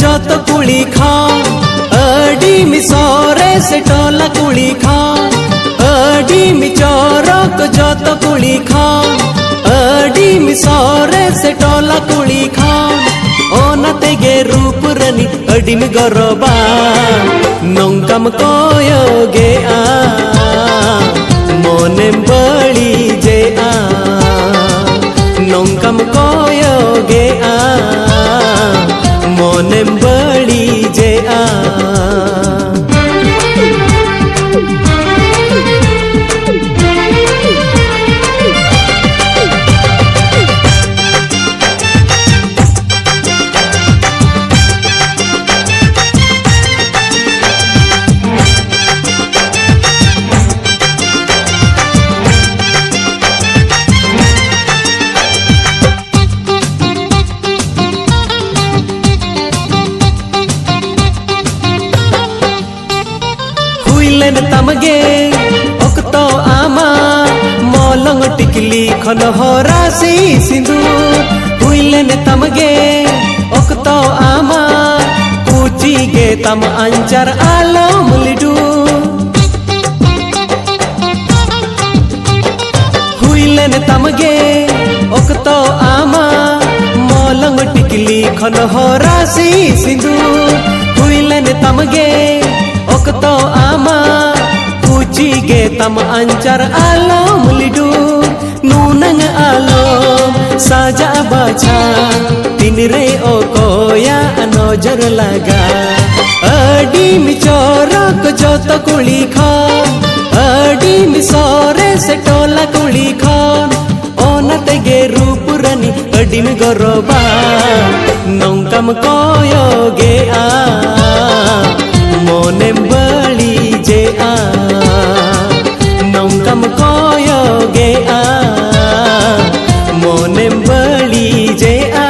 joto kuli khon Adim sore se tola kuli khon Adim chorok joto kuli khon Adim sore se tola kuli khon Ona tege rup rani adim goroba Nongkam koyo ge a Monem bali je a Nongkam koyo ge a Monem bali je a तमगे ओक्तो आमा मोलंग टिकली खन होरासी सिंदूर हुइलेन तमगे ओक्तो आमा कुची गे तम anchor आलम लिडू हुइलेन तमगे ओक्तो आमा मोलंग टिकली खन होरासी सिंदूर हुइलेन तमगे ओक्तो आमा कुची गे तम अंचर आलम लिडू नूनंग आलम साजा बाछा तीन रे ओकोया नजर लगा अडीम चोरक जोतो कुली खन अडीम सोरे से टोला कुली खन ओनते गे रूप runny अडीम Garoba नौकम कोयो gay uh Monem bali je a Nongkam koyo ge a Monem bali je a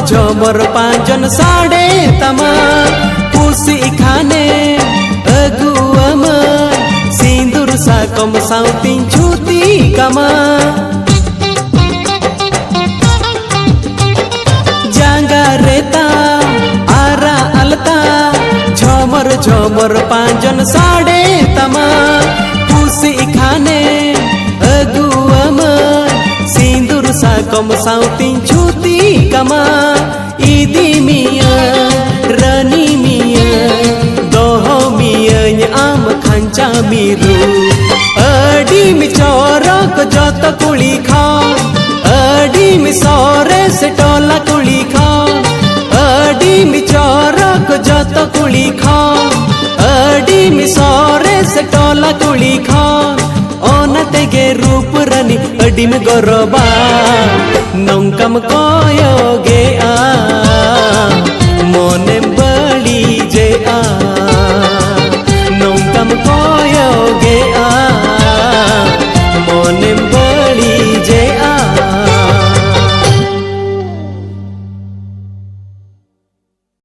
झमर पांचन साड़े तमा पुसी खाने अगुअम सिंदूर साकम साउतिन छुती कमा जांगा रेता आरा अलता झमर झमर पांचन साड़े तमा पुसी खाने अगुअम सिंदूर साकम साउतिन छुती कमा इदी मिया रानी मिया दोहो मिया आम खांचा मिरू अडीम चोरक जोतो कुली खन अडीम सोरे से टोला कुली खन अडीम चोरक जोतो कुली खन अडीम सोरे से टोला कुली खन ओनते गे रूप रनी अडीम गरोबा नौकम कोयो गे आ